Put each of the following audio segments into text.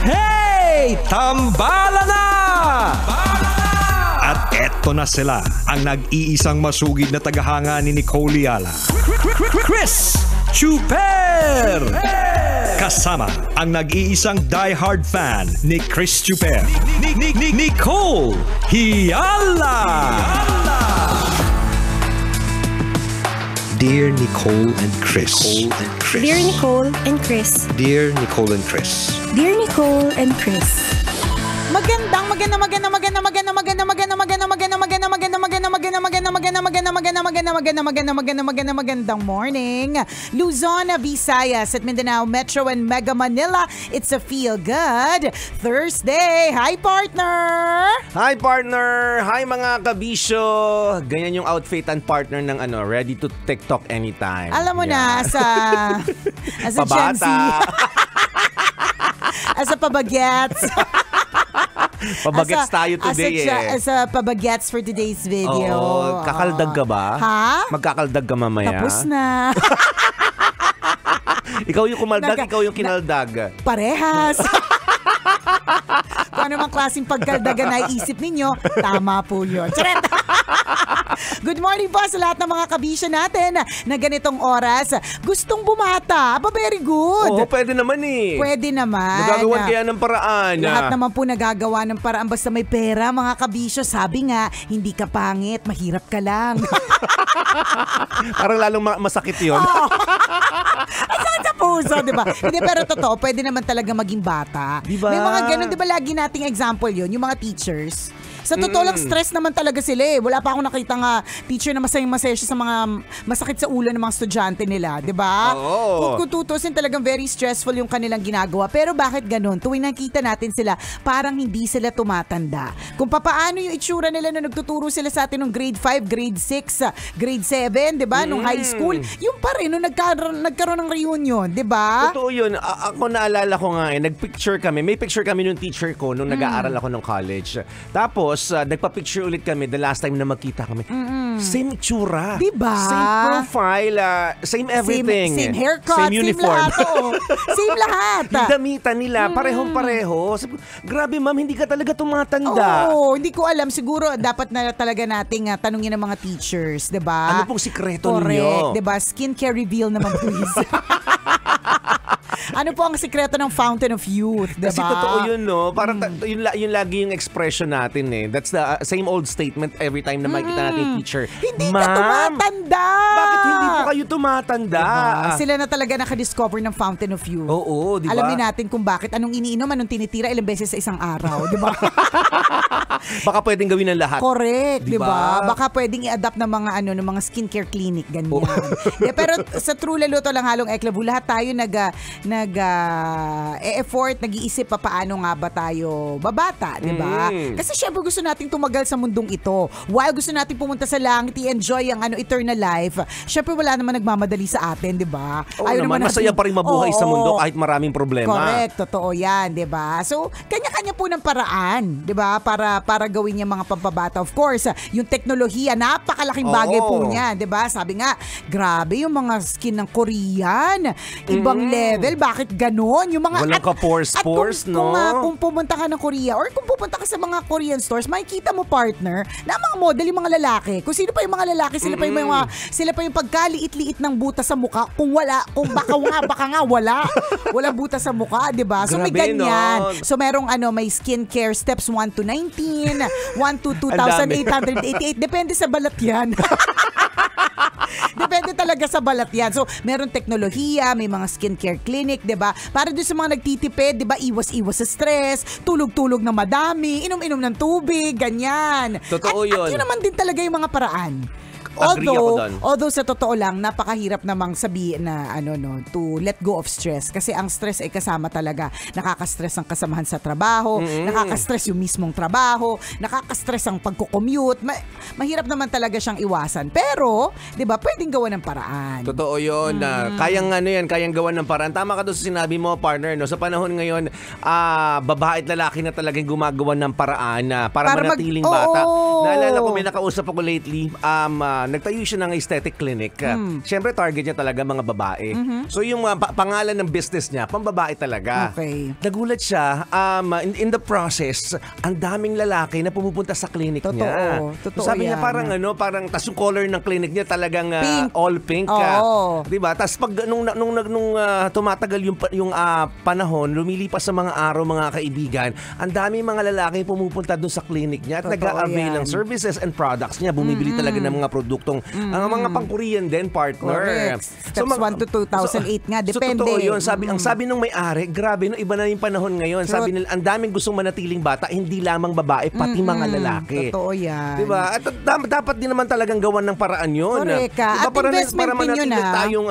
Hey! Tambala na! At eto na sila, ang nag-iisang masugid na tagahanga ni Nicole Yala. Chris Chuper! Kasama ang nag-iisang die-hard fan ni Chris Chuper, Nicole Yala! Dear Nicole and Chris. Dear Nicole and Chris. Dear Nicole and Chris. Dear Nicole and Chris. Magandang morning, Luzon, Visayas at Mindanao Metro and Mega Manila. It's a feel good Thursday. Hi partner. Hi partner. Hi mga kabisyo. Ganyan yung outfit and partner ng ready to TikTok anytime. Alam mo na as a Gen Z. As a pabagets. Pabagets tayo today As a pabagets for today's video. Oo, kakaldag ka ba? Ha? Magkakaldag ka mamaya? Tapos na. Ikaw yung kumaldag, ikaw yung kinaldag. Parehas. Kung ano mang klaseng pagkaldagan na iisip ninyo, tama po yun. Charet! Good morning po sa lahat ng mga kabisyo natin na ganitong oras. Gustong bumata. Aba, very good. Oo, pwede naman eh. Pwede naman. Nagagawan kaya ng paraan. Lahat naman po nagagawa ng paraan basta may pera, mga kabisyo. Sabi nga, hindi ka pangit, mahirap ka lang. Parang lalong masakit yun. Ang sakit sa puso, di ba? Hindi, pero totoo, pwede naman talaga maging bata. Diba? May mga ganun, di ba lagi nating example yun, yung mga teachers. Sa totoo lang, stress naman talaga sila eh. Wala pa akong nakita nga teacher na masayang-masaya siya sa mga masakit sa ulo ng mga estudyante nila, di ba? Oo. Kung tutusin, talagang very stressful yung kanilang ginagawa. Pero bakit ganun? Tuwing nakita natin sila, parang hindi sila tumatanda. Kung papaano yung itsura nila nung nagtuturo sila sa atin nung grade 5, grade 6, grade 7, di ba? Nung high school, yung pa rin, nung nagkaroon ng reunion, di ba? Totoo yun. Ako naalala ko nga nagpicture kami. May picture kami nung teacher ko nung nag-aaral ako ng college. Tapos, nagpa-picture ulit kami the last time na magkita kami. Same itsura. Diba? Same profile. Same everything. Same haircut. Same uniform. Same lahat. Same lahat. Yung damitan nila, parehong-pareho. Grabe ma'am, hindi ka talaga tumatanda. Oo, hindi ko alam. Siguro dapat na talaga nating tanungin ng mga teachers, diba? Ano pong sikreto ninyo? Correct, diba? Skincare reveal naman please. Ano po ang sikreto ng fountain of youth, diba? Kasi totoo yun, no? Parang yun lagi yung expression natin eh. That's the same old statement every time na makikita natin yung teacher. Hindi ka tumatanda! Bakit hindi po kayo tumatanda? Diba? Sila na talaga nakadiscover ng fountain of youth. Oo, diba? Alamin natin kung bakit. Anong iniinom, anong tinitira ilang beses sa isang araw, diba? Baka pwedeng gawin ng lahat. Correct, diba? diba? Baka pwedeng i-adapt ng mga ng mga skincare clinic ganyan. Pero sa True Laluto lang halong Eklabu, lahat tayo effort, nag-iisip pa paano nga ba tayo babata, di ba? Kasi syempre gusto nating tumagal sa mundong ito. While gusto nating pumunta sa langit, i-enjoy ang eternal life, syempre wala naman nagmamadali sa atin, di ba? Ayaw naman masaya pa rin mabuhay sa mundo kahit maraming problema. Correct, totoo yan, di ba? So, kanya-kanya po ng paraan, di ba? Para gawin yung mga pampabata. Of course, yung teknolohiya, napakalaking bagay po niyan, di ba? Sabi nga, grabe yung mga skin ng Korean, ibang level, bakit ganon? Yung mga walang ka-pores, no? Kung pumunta ka ng Korea or kung pupunta ka sa mga Korean stores, makikita mo partner na mga model yung mga lalaki. Kung sino pa yung mga lalaki, sila pa yung pagkaliit-liit ng buta sa mukha. Kung baka nga walang buta sa mukha, 'di ba? So may ganyan. No? So merong may skincare steps 1 to 19, 1 to 2,888. Depende sa balat 'yan. Depende talaga sa balat yan. So, meron teknolohiya, may mga skincare clinic, 'di ba? Para doon sa mga nagtitipid, 'di ba? Iwas-iwas sa stress, tulog-tulog na madami, inom-inom ng tubig, ganyan. Totoo yun. At yun naman din talaga yung mga paraan. Although sa totoo lang, napakahirap namang sabihin na to let go of stress. Kasi ang stress ay kasama talaga. Nakaka-stress ang kasamahan sa trabaho, nakaka-stress yung mismong trabaho, nakaka-stress ang pagko-commute. Mahirap naman talaga siyang iwasan. Pero, 'di ba, pwedeng gawa ng paraan. Totoo 'yon. Kayang gawa ng paraan. Tama ka doon sa sinabi mo, partner, no. Sa panahon ngayon, babae at lalaki na talagang gumagawa ng paraan para manatiling bata. Naalala ko, may nakausap ako lately, nagtayo siya ng aesthetic clinic. Siyempre, target niya talaga mga babae. So, yung pangalan ng business niya, pambabae talaga. Okay. Nagulat siya, in the process, ang daming lalaki na pumupunta sa clinic niya. Totoo Sabi niya, yan. parang, tas yung color ng clinic niya talagang Pink. all pink. Oo. Diba? Tas pag, nung tumatagal yung panahon, lumilipas sa mga araw, mga kaibigan, ang daming mga lalaki pumupunta doon sa clinic niya at Totoo nag-a-avail yan. ng services and products niya. Bumibili talaga ng mga produktong, mga pang-Korean din, partner. Correct. Steps 1 to 2008 nga, depende. So, totoo yun. Ang sabi nung may-ari, grabe, no, iba na yung panahon ngayon. Sabi nila, ang daming gustong manatiling bata, hindi lamang babae, pati mga lalaki. Totoo yan. Diba? At dapat din naman talagang gawan ng paraan yun. Correct ka. Diba, At investment din yun, manatiling tayong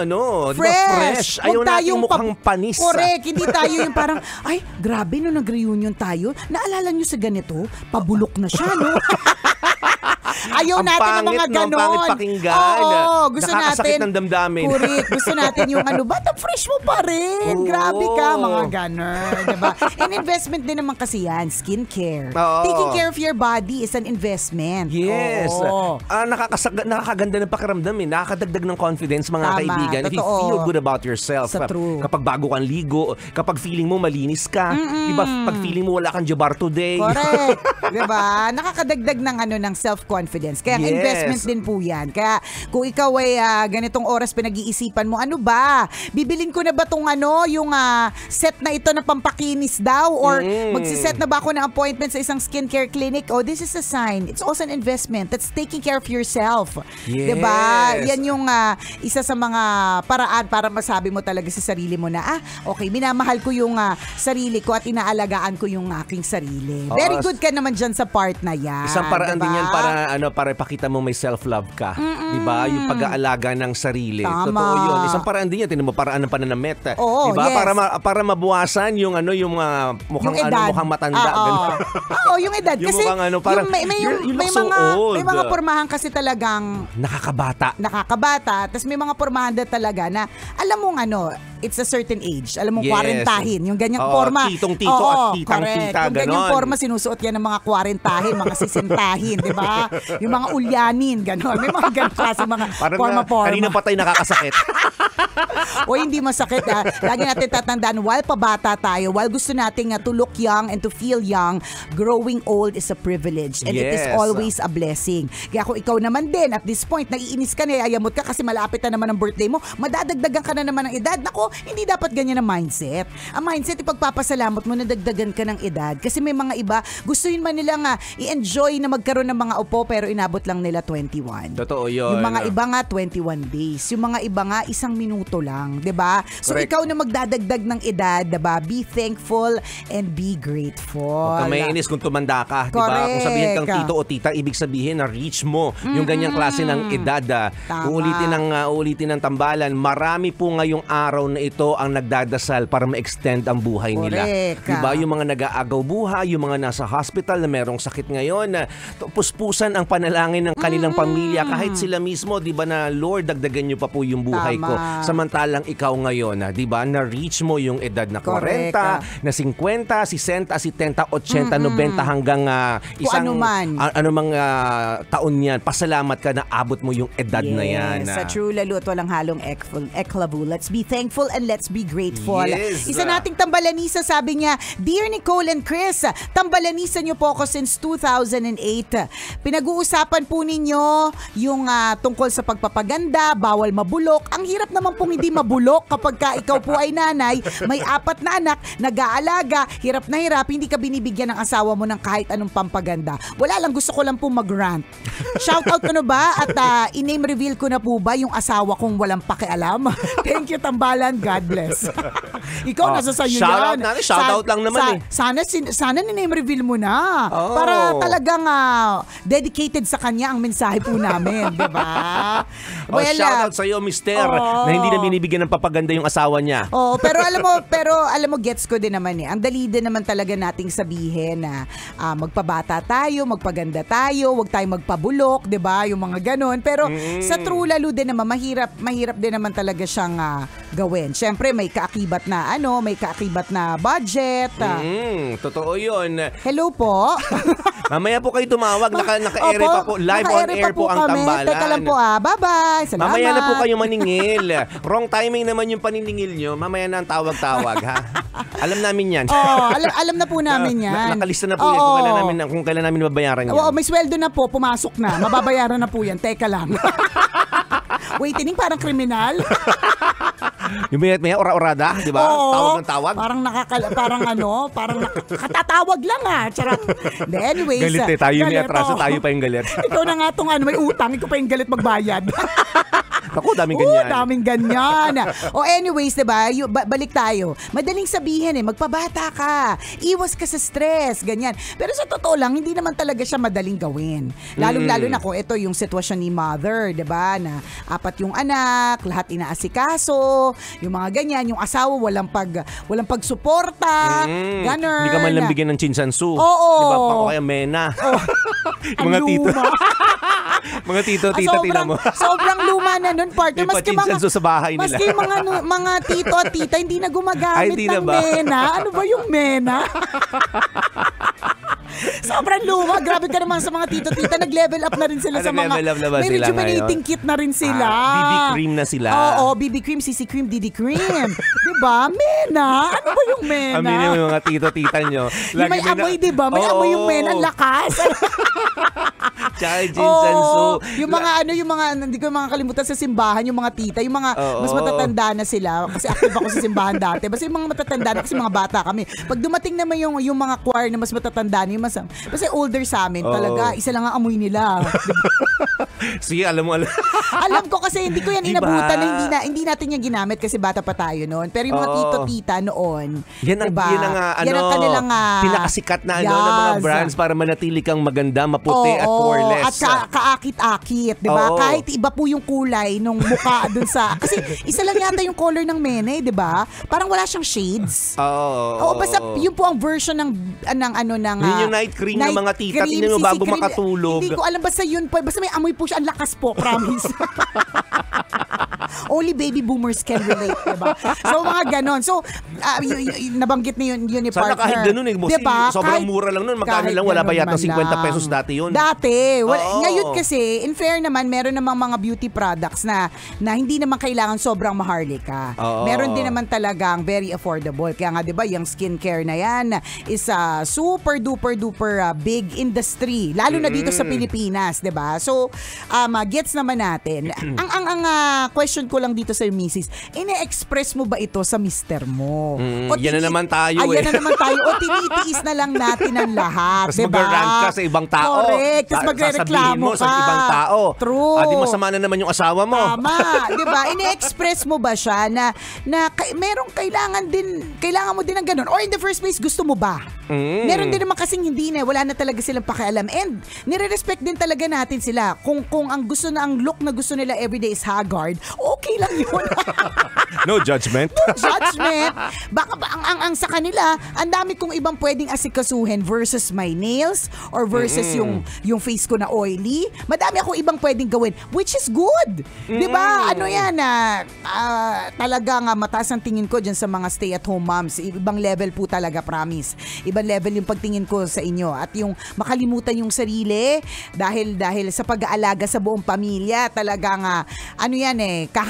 fresh. Ayaw Huwag natin tayong mukhang panis. Correct. Hindi tayo yung parang, ay, grabe no, nag-reunion tayo. Naalala nyo sa ganito? Pabulok na siya, no? Ayaw Ang natin ng mga pangit, no? Ang ganon. pangit pakinggan. Oo, gusto Nakakasakit natin. ng damdamin. Correct. Gusto natin yung ba't ang fresh mo pa rin? Oo. Grabe ka, mga ganon. Diba? And investment din naman kasi yan, skincare. Oo. Taking care of your body is an investment. Yes. Oo. Nakakaganda ng pakiramdam eh. Nakakadagdag ng confidence mga Tama, kaibigan. If you totoo. feel good about yourself. Sa true. Kapag bago kang ligo, kapag feeling mo malinis ka, diba? Pag feeling mo wala kang jabar today. Correct. Diba? Nakakadagdag ng self-confidence. Kaya Yes. investment din po yan. Kaya kung ikaw ay ganitong oras pinag-iisipan mo, ano ba? Bibilin ko na ba tong yung set na ito na pampakinis daw? Or magsiset na ba ako ng appointment sa isang skincare clinic? Oh, this is a sign. It's also an investment. That's taking care of yourself. Yes. Diba? Yan yung isa sa mga paraan para masabi mo talaga sa sarili mo na, okay, minamahal ko yung sarili ko at inaalagaan ko yung aking sarili. Oo. Very good ka naman dyan sa part na yan. Isang paraan din diba? yan para ipakita mo may self-love ka. Diba? Yung pag-aalaga ng sarili. Tama. Totoo yun. Isang paraan din yan. Tinan mo, paraan ng pananamit. Oo, diba? yes. Para mabuwasan yung mukhang Yung edad. mukhang matanda. Oo. Oo, yung edad. Yung Kasi mukhang parang, yung, you may look so old. may mga pormahan kasi talagang Nakakabata. tapos may mga pormahan na talaga na alam mong it's a certain age. Alam mong Yes. kwarentahin. Yung ganyang Oo, forma. titong-tito Oo, at titang-tita, correct. Yung ganyang ganon. forma, sinusuot yan ng mga kwarentahin, mga sisintahin, di ba? Yung mga ulyanin, ganon. May mga ganon kasi mga Parang forma-forma. kanina patay nakakasakit. O hindi masakit Lagi natin tatandaan, while pabata tayo, while gusto nating to look young and to feel young, growing old is a privilege. And it is Yes. always a blessing. Kaya kung ikaw naman din, at this point, naiinis ka na, ayamot ka kasi malapit na naman ang birthday mo, madadagdagan ka na naman ng edad. Nako, hindi dapat ganyan ang mindset. Ang mindset, ipagpapasalamat mo na dagdagan ka ng edad. Kasi may mga iba, gustuhin man nilang i-enjoy na magkaroon ng mga upo, pero inabot lang nila 21. Totoo yun. Yung mga iba nga 21 days. Yung mga iba nga 1 minuto lang, 'di ba? So Correct. ikaw na magdadagdag ng edad, 'di ba? Be thankful and be grateful. Huwag ka may inis kung tumanda ka, di ba? Correct. Kung sabihin kang tito o tita, ibig sabihin na reach mo yung ganyang klase ng edad. Tama. Uulitin ng tambalan, marami po ngayong araw na ito ang nagdadasal para ma-extend ang buhay nila. Correct. Di ba? Yung mga nag-aagaw buhay, yung mga nasa hospital na merong sakit ngayon, puspusan ang panalangin ng kanilang pamilya kahit sila mismo, di ba na Lord, dagdagan niyo pa po yung buhay Tama. ko. Samantalang ikaw ngayon, di ba, na-reach mo yung edad na 40, Correct. na 50, 60, 70, 80, 90 hanggang isang anuman. taon yan. Pasalamat ka na abot mo yung edad na yan. Sa true lalo at walang halong eklavu. Let's be thankful and let's be grateful. Yes. Isa nating tambalanisa, sabi niya, Dear Nicole and Chris, tambalanisa niyo po ako since 2008. Pinag-uusapan po ninyo yung tungkol sa pagpapaganda, bawal mabulok. Ang hirap naman pong hindi mabulok kapag ka ikaw po ay nanay, may 4 na anak, nag-aalaga, hirap na hirap, hindi ka binibigyan ng asawa mo ng kahit anong pampaganda. Wala lang, gusto ko lang po mag-rant. Shoutout ko na ba? At i-name reveal ko na po ba yung asawa kong walang pakialam? Thank you, tambalan. God bless. Ikaw, nasa sayo yan. Shoutout lang naman Sana ni-name reveal mo na. Para talagang dedicated sa kanya ang mensahe po namin. Diba? Shoutout sa'yo, mister, na hindi na binibigyan ng papaganda yung asawa niya. Pero alam mo, gets ko din naman Ang dali din naman talaga nating sabihin na magpabata tayo, magpaganda tayo, wag tayong magpabulok, 'di ba? Yung mga ganon. Pero sa true lalo din naman mahirap din naman talaga siyang gawin. Syempre may kaakibat na budget. Totoo 'yun. Hello po. Mamaya po kayo tumawag. Naka-ere Opo, pa po. Live on naka-ere air pa po ang kami. tambalan. Teka lang po bye-bye. Salamat. Mamaya na po kayo maningil. Wrong timing naman yung paniningil nyo. Mamaya na ang tawag-tawag, ha? Alam namin yan. Alam na po namin yan. Nakalista na po yan kung kailan namin mabayaran yan. Oo, may sweldo na po, pumasok na. Mababayaran na po yan. Teka lang. Waiting, parang kriminal. Yung may ora-orada, di ba? Oo, Tawag ng tawag. Parang katatawag lang Charot. Anyways. Galit tayo may atraso, tayo pa yung galit. Ikaw na nga itong may utang, ikaw pa yung galit magbayad. Ako, daming ganyan. Daming ganyan. Anyways, diba, balik tayo. Madaling sabihin magpabata ka. Iwas ka sa stress, ganyan. Pero sa totoo lang, hindi naman talaga siya madaling gawin. Lalo na kung ito yung sitwasyon ni mother, diba, na 4 yung anak, lahat inaasikaso, yung mga ganyan, yung asawa walang pagsuporta, ganun. Hindi ka man lang bigyan ng chinsansu. Oo. Diba, o kaya mena. Mga tito. Mga tito, tita mo. Sobrang luma na nun, partner. May pachinsansu sa bahay nila. Maski mga tito at tita, hindi na gumagamit ng mena. Ano ba yung mena? Sobrang luma. Grabe ka naman sa mga tito-tita. Nag-level up na rin sila sa mga... May rejuvenating kit na rin sila. BB cream na sila. Oo, BB cream, CC cream, DD cream. Diba? Mena? Ano ba yung mena? Aminin mo yung mga tito-tita nyo. Yung may amoy, diba? May amoy yung mena. Ang lakas. Tsaka chinsansu. Yung mga hindi ko makakalimutan sa simbahan, yung mga tita, yung mga mas matatanda na sila. Kasi active ako sa simbahan dati. Basta yung mga matatanda na, kasi mga bata kami. Pag dumating naman yung mga choir na mas matatanda na, kasi older sa amin talaga, isa lang ang amoy nila. Sige, alam mo. Alam ko kasi hindi ko yan inabutan na hindi natin yan ginamit kasi bata pa tayo noon. Pero yung mga tito-tita noon, yan ang, diba? yan ang kanilang pinakasikat na ng mga brands para manatili kang maganda, maputi at poreless. At kaakit-akit, di ba? Kahit iba po yung kulay nung mukha dun sa... Kasi isa lang yata yung color ng mene, di ba? Parang wala siyang shades. Oo, basta yun po ang version ng yun yung night cream ng mga tita. Tingnan mo bago makatulog. Hindi ko alam, basta yun po. Basta may amoy po siya. Ang lakas po, promise. Only baby boomers can relate, diba? So, mga ganon. So, nabanggit na yun ni partner. Sana kahit ganon diba? Sobrang mura lang nun. Magkano lang, wala pa yata 50 pesos dati yun. Dati. Ngayon kasi, in fair naman, meron namang mga beauty products na hindi naman kailangan sobrang maharlika. Meron din naman talagang very affordable. Kaya nga, diba, yung skincare na yan is super duper big industry. Lalo na dito sa Pilipinas, diba? So, gets naman natin. Ang question ko lang dito sa misis, ine-express mo ba ito sa mister mo? Yan na naman tayo yan na naman tayo. O tinitiis na lang natin ang lahat, diba? Tapos mag-rant ka sa ibang tao. Correct. Tapos magre-reklamo ka. Sa ibang tao. True. Di masama na naman yung asawa mo. Tama. Diba? Ine-express mo ba siya na merong kailangan mo din ng ganun? Or in the first place, gusto mo ba? Meron din naman kasing hindi na, wala na talaga silang pakialam. And nire-respect din talaga natin sila. Kung ang look na gusto nila everyday is haggard, okay lang yun. No judgment. No judgment. Baka ang sa kanila, ang dami kong ibang pwedeng asikasuhin versus my nails or versus yung face ko na oily. Madami akong ibang pwedeng gawin, which is good. Diba? Ano yan talagang mataas ang tingin ko dyan sa mga stay-at-home moms. Ibang level po talaga, promise. Ibang level yung pagtingin ko sa inyo. At yung makalimutan yung sarili dahil sa pag-aalaga sa buong pamilya, talagang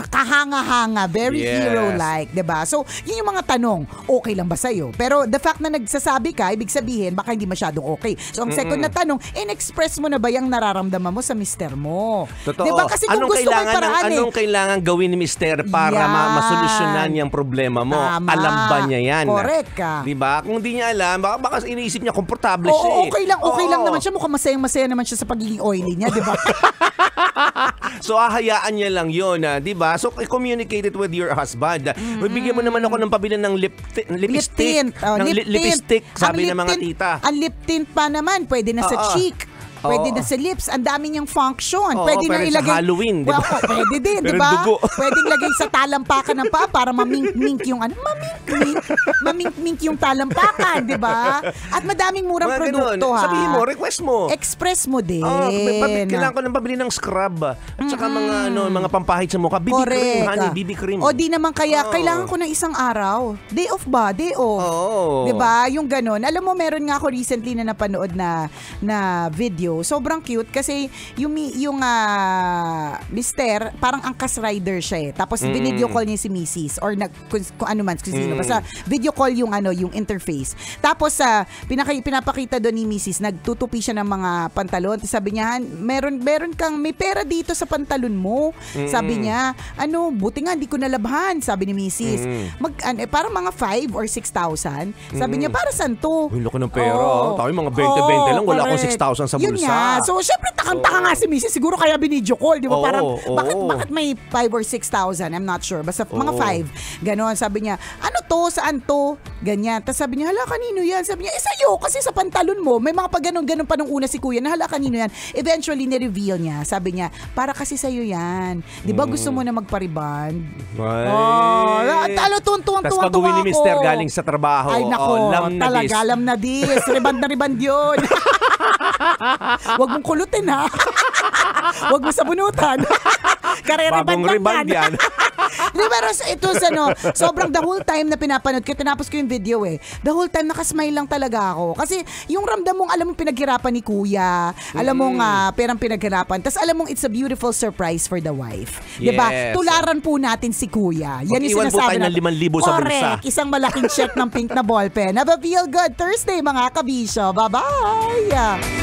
kahanga-hanga, very hero-like, diba? So, yun yung mga tanong, okay lang ba sa'yo? Pero the fact na nagsasabi ka, ibig sabihin, baka hindi masyadong okay. So, ang second na tanong, in-express mo na ba yung nararamdaman mo sa mister mo? Totoo. Diba? Kasi kung gusto mo paraan anong kailangan gawin ni mister para masolusyonan yung problema mo? Tama. Alam ba niya yan? Correct ka. Diba? Kung di niya alam, baka iniisip niya, komportable siya eh. Okay lang naman siya. Mukhang masayang-masaya naman siya sa pagiging oily niya, diba? So, hahayaan niya lang yun, diba? So, communicate it with your husband. Bigyan mo naman ako ng pabilin ng lipstick. Lipstick, sabi ng mga tita. Ang lip tint pa naman, pwede na sa cheek. Pwede Oo. na sa lips. Ang dami niyang function. Oo, Pwede na pero sa ilagay. Halloween, di ba? Well, pwede din, di Pero ba? dugo. Pwedeng lagay sa talampakan ng paa para mamink-mink yung ano. Mamink-mink yung talampakan, di ba? At madaming murang Mga produkto, ganun. ha? Sabihin mo, request mo. Express mo din. Kailangan ko nang pabili ng scrub. At saka mga pampahid sa mukha. BB cream, honey, BB cream. O di naman kaya, Oo. kailangan ko ng isang araw. Day off ba? Day off. Oo. 'Di ba? Yung ganun. Alam mo, meron nga ako recently na napanood na video. Sobrang cute kasi yung mister, parang angkas rider siya eh. Tapos video call niya si Mrs. or kung ano man, kung sino. Basta video call yung yung interface. Tapos pinapakita doon ni Mrs. nagtutupi siya ng mga pantalon. Tapos sabi niya, may pera dito sa pantalon mo. Sabi niya, buti nga hindi ko nalabhan, sabi ni Mrs. Parang mga 5 or 6,000. Sabi niya, para saan to? Uy, laki ng pera. Tayo mga 20-20 lang. Wala akong 6,000 sa Yun bulsa. nga. So, syempre, takang-taka nga si Mrs. Siguro kaya binidyo call. Di ba? Oo, Parang, oo. bakit may 5 or 6,000? I'm not sure. Basta mga 5. Ganon. Sabi niya, ano to? Saan to? Ganyan. Tapos sabi niya, hala, kanino yan? Sabi niya, sa'yo. Kasi sa pantalon mo, may mga pag-ganon-ganon pa nung una si kuya na hala, kanino yan? Eventually, ni-reveal niya. Sabi niya, para kasi sa'yo yan. Di ba gusto mo na magpariband? Tuwang-tuwang Tapos ako. pag-uwi ni Mister galing sa trabaho. Ay nako, talaga alam na dis. Riband na riband yun. Huwag mong kulutin, ha? Huwag mo sabunutan. Kareriband Bagong lang riband yan. Pero ito sobrang the whole time na pinapanood ko, tinapos ko yung video eh. The whole time nakasmile lang talaga ako. Kasi yung ramdam mong alam mong pinaghirapan ni kuya, alam mong perang pinaghirapan, tas alam mong it's a beautiful surprise for the wife. Diba? Yes. Tularan po natin si kuya. Yan yung Mag-iwan po sinasabi tayo ng 5,000 sa bulsa. Correct. Isang malaking check ng pink na ballpen. Have a feel good Thursday, mga kabisyo. Bye-bye!